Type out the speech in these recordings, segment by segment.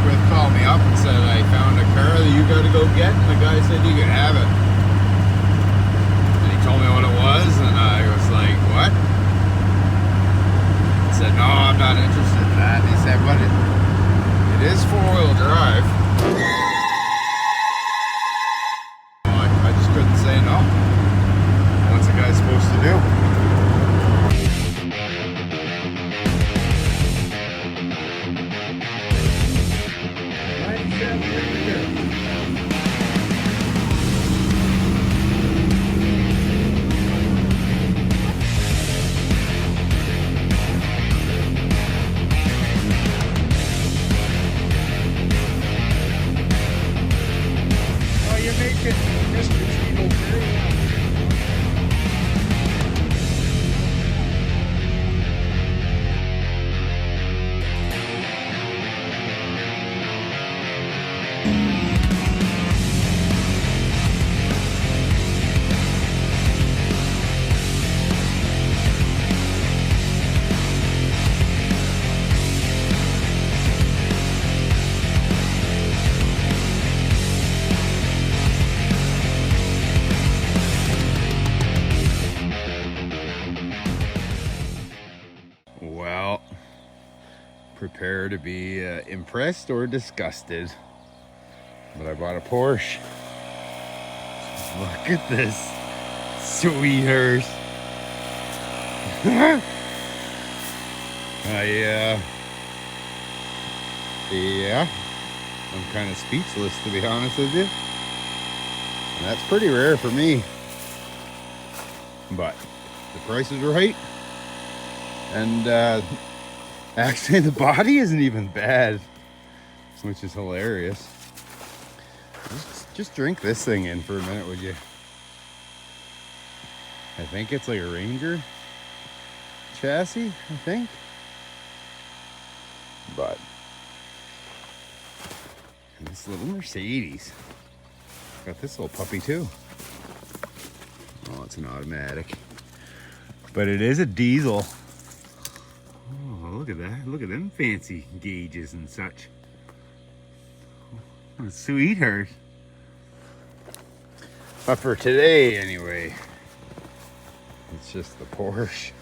with called me up and said, I found a car that you got to go get. And the guy said you could have it. And he told me what it was, and I was like, what? I said, no, I'm not interested in that. And he said, but it is four-wheel drive. I just couldn't say no. What's a guy supposed to do? Well, prepare to be impressed or disgusted, but I bought a Porsche. Look at this sweet hearse. Yeah, I'm kind of speechless, to be honest with you. And that's pretty rare for me, but the price is right. And actually the body isn't even bad, which is hilarious. Just drink this thing in for a minute, would you? I think it's like a Ranger chassis, I think. But and this little Mercedes. Got this little puppy too. Oh, it's an automatic. But it is a diesel. Oh, look at that. Look at them fancy gauges and such. Oh, sweet hearse. But for today, anyway, it's just the Porsche.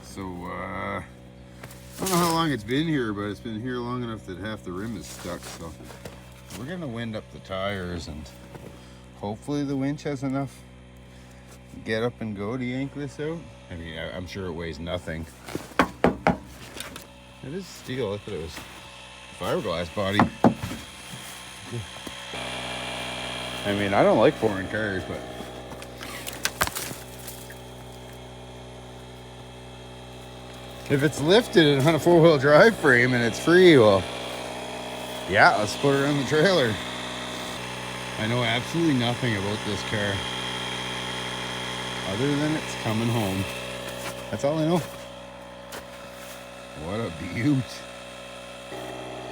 So, I don't know how long it's been here, but it's been here long enough that half the rim is stuck. So, we're going to wind up the tires, and hopefully the winch has enough get up and go to yank this out. I mean, I'm sure it weighs nothing. It is steel. I thought it was fiberglass body. I mean, I don't like foreign cars, but if it's lifted and on a four-wheel drive frame and it's free, well, yeah, let's put it on the trailer. I know absolutely nothing about this car other than it's coming home. That's all I know. What a beaut.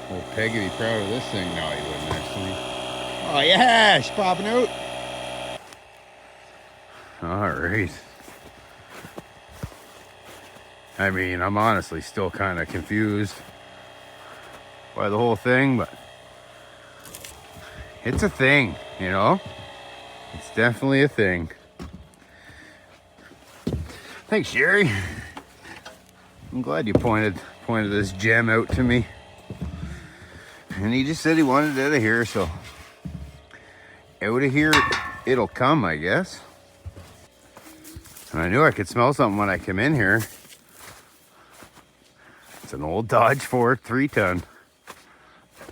Old Peg would be proud of this thing. No, he wouldn't actually. Oh yeah, she's popping out. All right. I mean, I'm honestly still kind of confused by the whole thing, but it's a thing, you know? It's definitely a thing. Thanks, Jerry. I'm glad you pointed this gem out to me. And he just said he wanted it out of here, so out of here it'll come, I guess. And I knew I could smell something when I came in here. It's an old Dodge Ford 3-ton.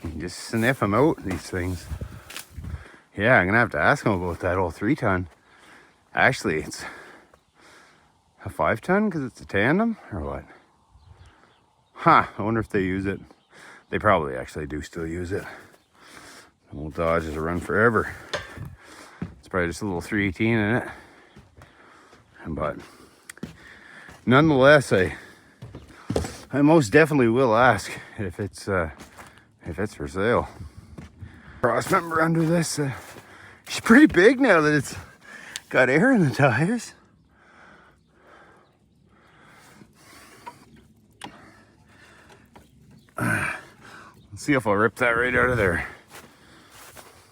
You can just sniff them out, these things. Yeah, I'm gonna have to ask him about that old 3-ton. Actually, it's a 5-ton because it's a tandem, or what? Huh, I wonder if they use it. They probably actually do still use it. Old Dodge has run forever. It's probably just a little 318 in it. But nonetheless, I most definitely will ask if it's for sale. Cross member under this, she's pretty big now that it's got air in the tires. Let's see if I'll rip that right out of there.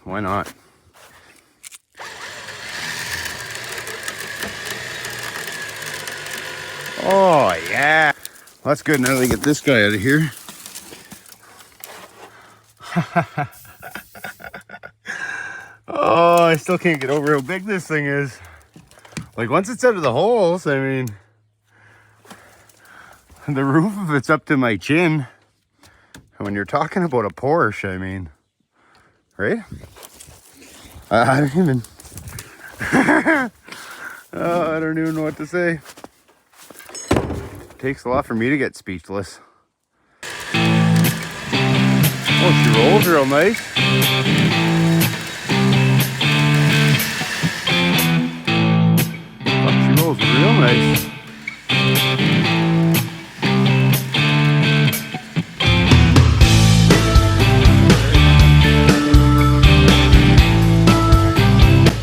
Why not? Oh, yeah. Well, that's good. Now that I get this guy out of here. Oh, I still can't get over how big this thing is. Like, once it's out of the holes, I mean, the roof of it's up to my chin. When you're talking about a Porsche, I mean, right? I don't even... Oh, I don't even know what to say. It takes a lot for me to get speechless. Oh, she rolls real nice. Oh, she rolls real nice.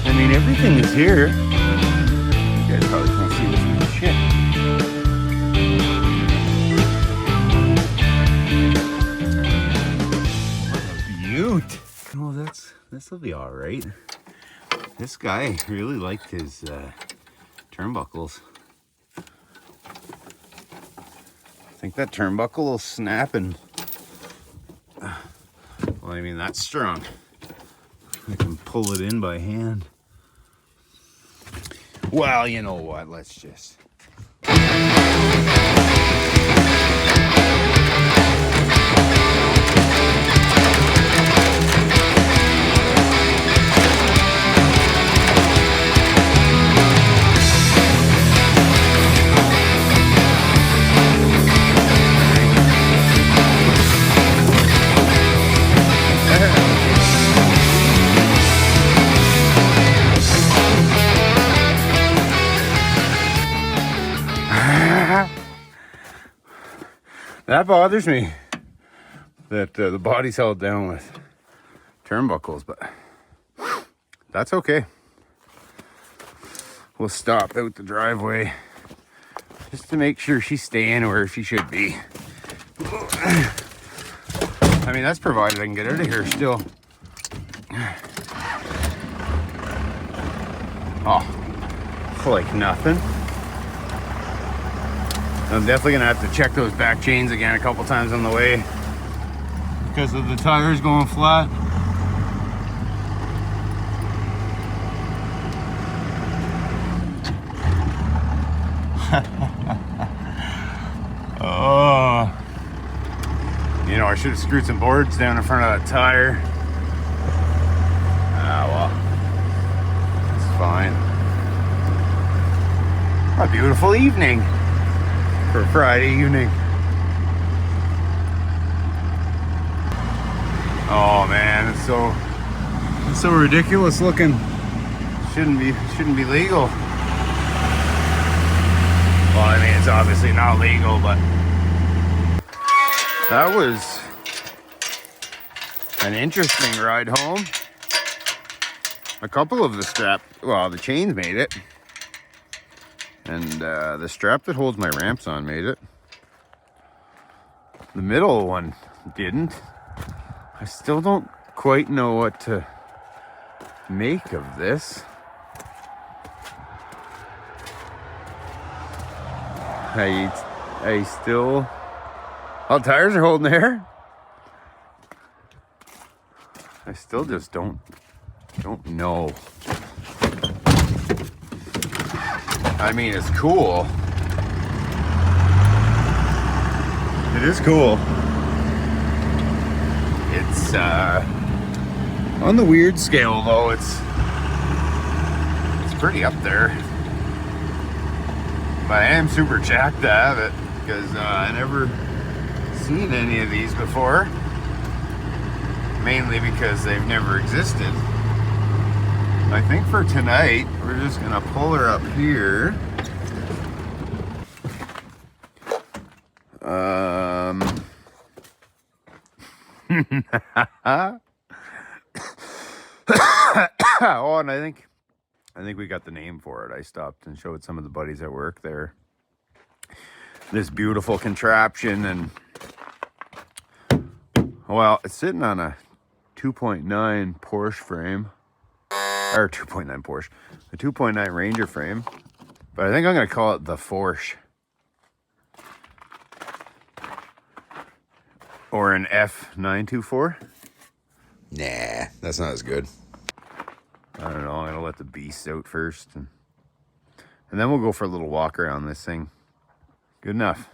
I mean, everything is here. You guys probably can't see this piece of shit. Oh, this'll be all right. This guy really liked his turnbuckles. I think that turnbuckle will snap and, well, I mean, that's strong. I can pull it in by hand. Well, you know what? Let's just... That bothers me, that the body's held down with turnbuckles, but that's okay. We'll stop out the driveway just to make sure she's staying where she should be. I mean, that's provided I can get out of here still. Oh, like nothing. I'm definitely gonna have to check those back chains again a couple times on the way because of the tires going flat. Oh, you know, I should have screwed some boards down in front of that tire. Ah, well, it's fine. A beautiful evening for Friday evening. Oh man, it's so ridiculous looking. Shouldn't be legal. Well, I mean, it's obviously not legal, but that was an interesting ride home. A couple of the the chains made it. And the strap that holds my ramps on made it. The middle one didn't. I still don't quite know what to make of this. I still... All tires are holding there. I still just don't know. I mean, it's cool. It is cool. It's on the weird scale though, it's pretty up there. But I am super jacked to have it because I never seen any of these before. Mainly because they've never existed. I think for tonight, we're just gonna pull her up here. Oh, and I think we got the name for it. I stopped and showed some of the buddies at work there this beautiful contraption, and Well, it's sitting on a 2.9 Porsche frame, or 2.9 Porsche, a 2.9 Ranger frame, but I think I'm going to call it the Forsche. Or an F924. Nah, that's not as good. I don't know, I'm going to let the beast out first. And then we'll go for a little walk around this thing. Good enough.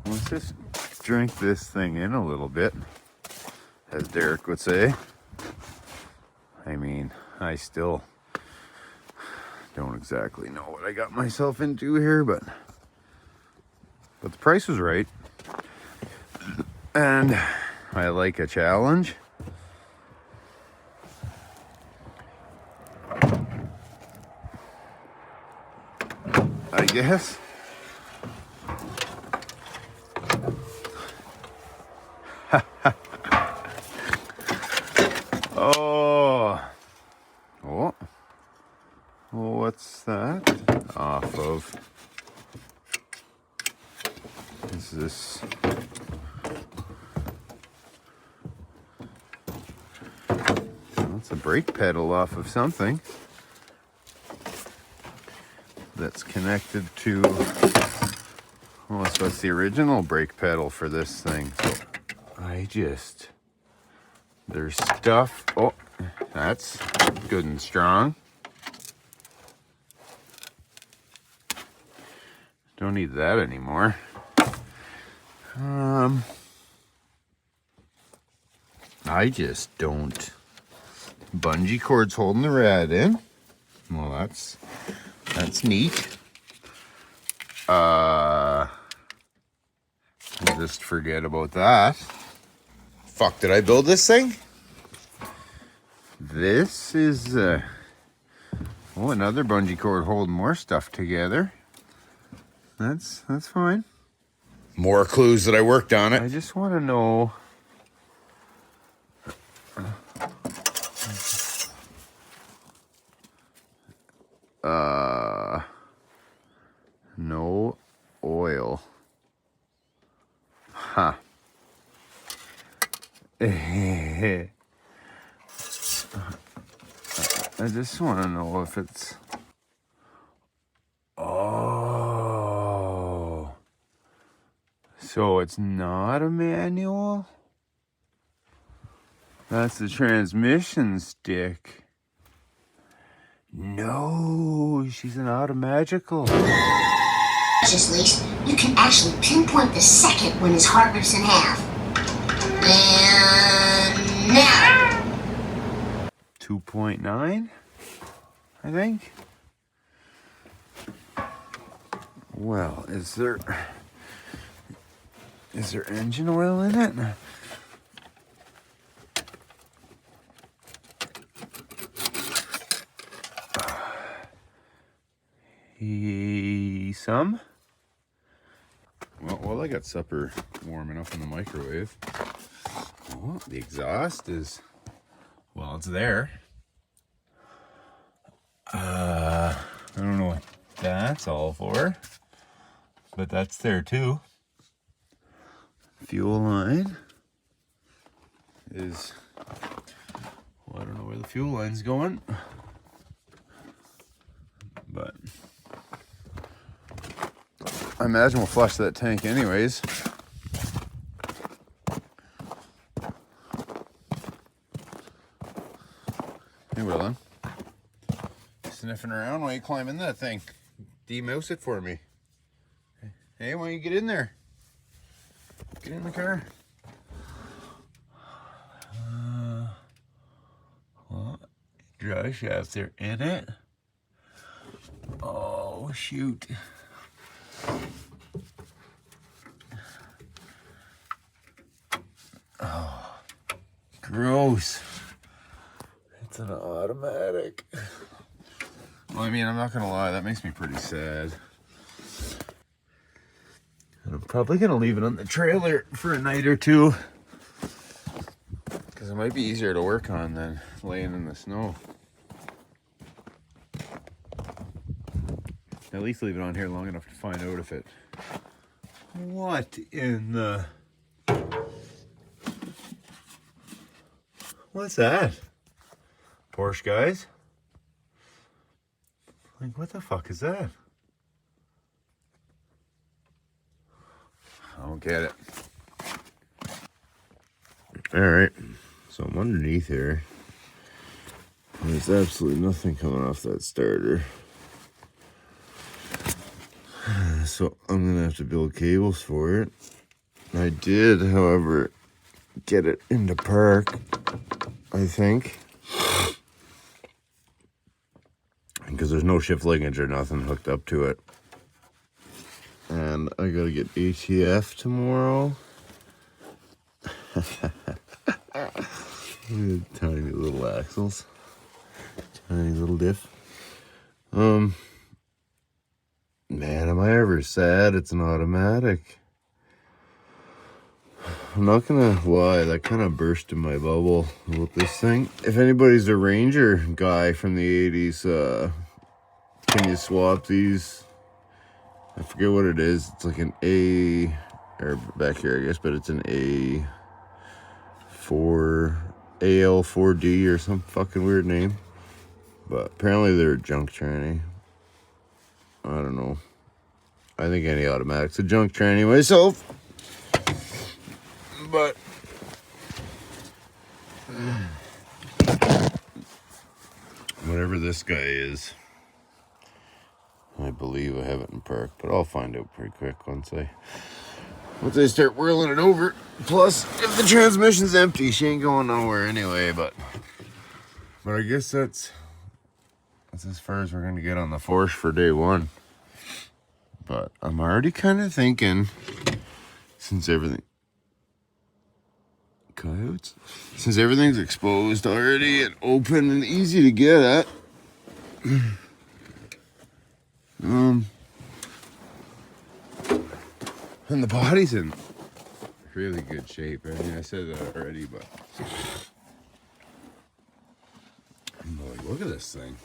Let's just drink this thing in a little bit, as Derek would say. I mean, I still don't exactly know what I got myself into here, but the price was right. And I like a challenge. I guess. Oh, what's that? Off of. Is this? That's a brake pedal off of something that's connected to. Well, so it's the original brake pedal for this thing. So there's stuff. Oh, that's good and strong. Don't need that anymore. I just don't. Bungee cord's holding the rad in. Well, that's neat. I'll just forget about that. Fuck, did I build this thing? This is another bungee cord holding more stuff together. That's fine. More clues that I worked on it. I just want to know. No oil. Huh. I just want to know if it's. Oh. So it's not a manual? That's the transmission stick. No, she's an automagical. Least, you can actually pinpoint the second when his heart rips in half. And now. 2.9, I think. Well, is there engine oil in it? Some. Well, I got supper warming up in the microwave. Oh, the exhaust is, well, it's there. I don't know what that's all for, but that's there too. Fuel line is, well, I don't know where the fuel line's going, but I imagine we'll flush that tank anyways. Hey, Willem. Sniffing around while you climb in that thing. Demouse it for me. Hey, why don't you get in there? Get in the car. Well, drive shafts are in it. Oh, shoot. Oh, gross. It's an automatic. Well, I mean, I'm not gonna lie, that makes me pretty sad. And I'm probably gonna leave it on the trailer for a night or two, because it might be easier to work on than laying in the snow. At least leave it on here long enough to find out if it... What in the... What's that? Porsche guys? Like, what the fuck is that? I don't get it. Alright, so I'm underneath here. There's absolutely nothing coming off that starter. So I'm gonna have to build cables for it. I did, however, get it into park, I think. Because there's no shift linkage or nothing hooked up to it. And I gotta get ATF tomorrow. Tiny little axles. Tiny little diff. Man, am I ever sad it's an automatic. I'm not gonna lie, that kind of burst in my bubble with this thing. If anybody's a Ranger guy from the 80s, can you swap these? I forget what it is. It's like an A, or back here I guess, but it's an AL4D or some fucking weird name. But apparently they're a junk tranny. I don't know. I think any automatic's a junk tranny myself. But whatever this guy is, I believe I have it in park, but I'll find out pretty quick once I start whirling it over. Plus, if the transmission's empty, she ain't going nowhere anyway. But I guess that's as far as we're gonna get on the Forsche for day one. But I'm already kind of thinking, since everything's exposed already and open and easy to get at, and the body's in really good shape. I mean, I said that already, but I'm like, look at this thing.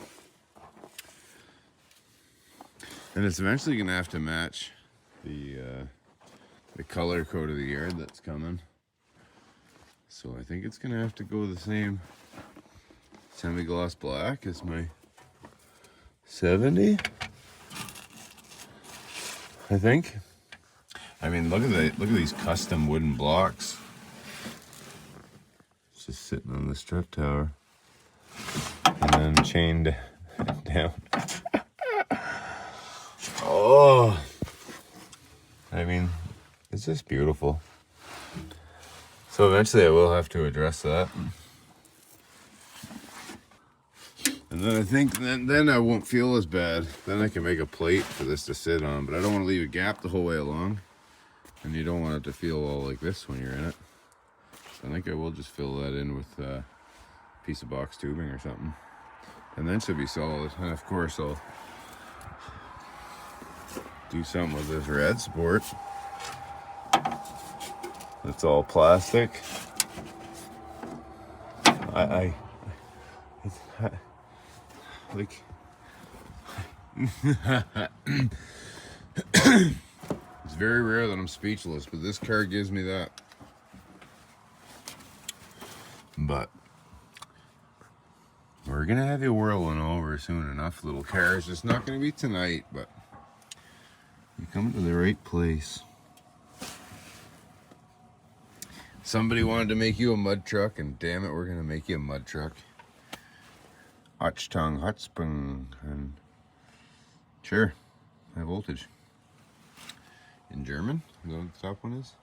And it's eventually gonna have to match the color code of the yard that's coming. So I think it's gonna have to go the same semi-gloss black as my 70. I think. I mean, look at these custom wooden blocks. It's just sitting on the strut tower and then chained down. Oh, I mean, it's just beautiful. So eventually I will have to address that. And then I think then I won't feel as bad. Then I can make a plate for this to sit on, but I don't want to leave a gap the whole way along. And you don't want it to feel all like this when you're in it. So I think I will just fill that in with a piece of box tubing or something. And then it should be solid. And of course I'll do something with this red sport. It's all plastic. Like it's very rare that I'm speechless, but this car gives me that. But we're gonna have you whirling over soon enough, little cars. It's not gonna be tonight, but you come to the right place. Somebody wanted to make you a mud truck, and damn it, we're gonna make you a mud truck. Achtung, Hotsprung, and sure, high voltage. In German, is that what the top one is?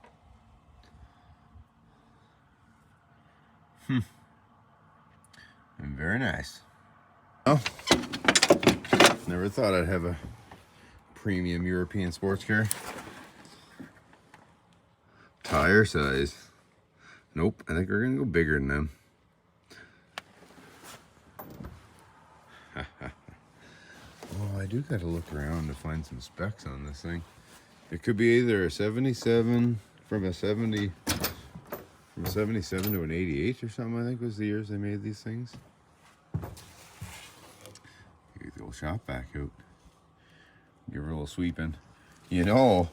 And very nice. Oh, never thought I'd have a premium European sports car. Tire size. Nope, I think we're gonna go bigger than them. Oh, I do gotta look around to find some specs on this thing. It could be either a 77 from a 77 to an 88 or something, I think was the years they made these things. Get the old shop back out. Give her a little sweeping. You know,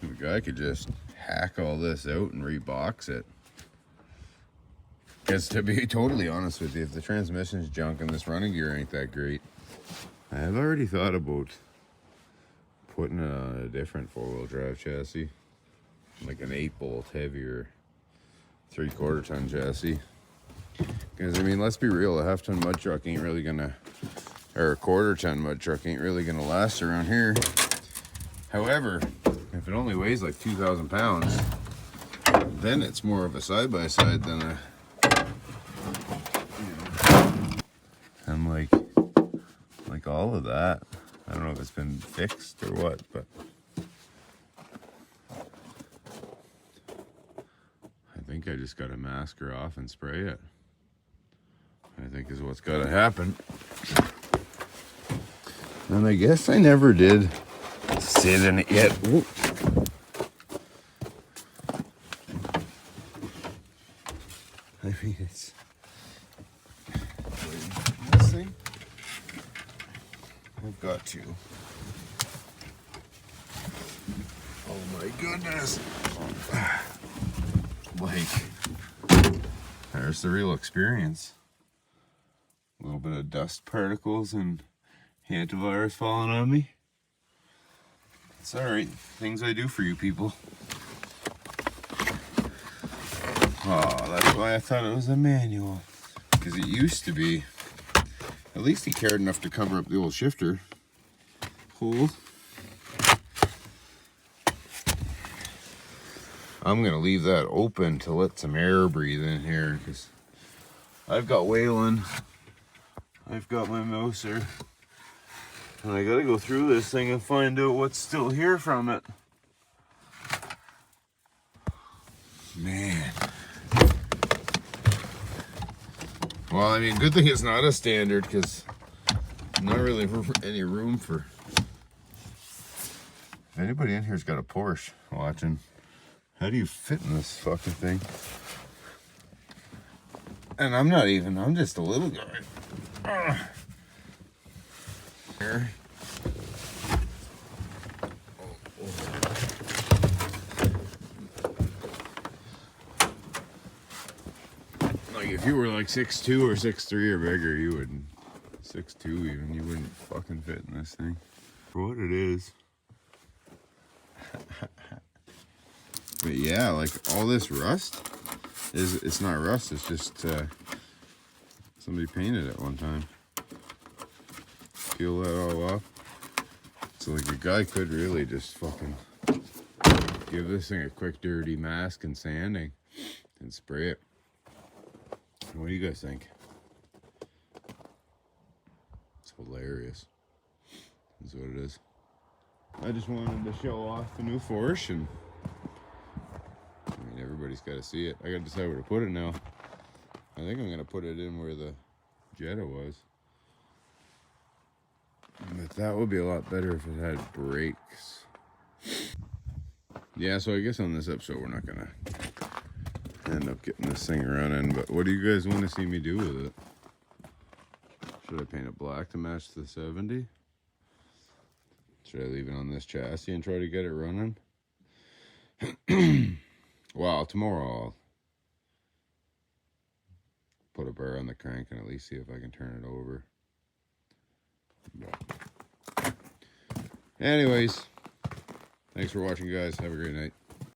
the guy could just hack all this out and rebox it. Because to be totally honest with you, if the transmission's junk and this running gear ain't that great, I've already thought about putting it on a different four-wheel drive chassis, like an 8-bolt heavier 3/4 ton chassis. Because I mean, let's be real, a half-ton mud truck ain't really gonna, or a 1/4 ton mud truck ain't really gonna last around here. However, if it only weighs like 2,000 pounds, then it's more of a side-by-side than a, and like all of that. I don't know if it's been fixed or what, but I think I just got to mask her off and spray it. I think is what's got to happen. And I guess I never did sit in it yet. Ooh. I mean, it's this thing. I've got to. Oh my goodness. Like, there's the real experience. A little bit of dust particles and antivirus falling on me. It's alright. Things I do for you people. Oh, that's why I thought it was a manual. Because it used to be. At least he cared enough to cover up the old shifter hole. I'm going to leave that open to let some air breathe in here. Because I've got Whalen. I've got my Mouser. And I got to go through this thing and find out what's still here from it. Man. Well, I mean, good thing it's not a standard, because not really any room for... If anybody in here's got a Porsche watching, how do you fit in this fucking thing? And I'm just a little guy. Here. Like if you were like 6'2" or 6'3" or bigger, you wouldn't. 6'2" even, you wouldn't fucking fit in this thing. For what it is. But yeah, like all this rust it's not rust, it's just somebody painted it one time. Peel that all off. So like a guy could really just fucking give this thing a quick dirty mask and sanding and spray it. What do you guys think? It's hilarious. That's what it is. I just wanted to show off the new Forsche, and I mean, everybody's got to see it. I got to decide where to put it now. I think I'm going to put it in where the Jetta was. But that would be a lot better if it had brakes. Yeah, so I guess on this episode we're not going to end up getting this thing running. But what do you guys want to see me do with it? Should I paint it black to match the 70? Should I leave it on this chassis and try to get it running? Well, tomorrow I'll put a bar on the crank and at least see if I can turn it over. But anyways, thanks for watching, guys. Have a great night.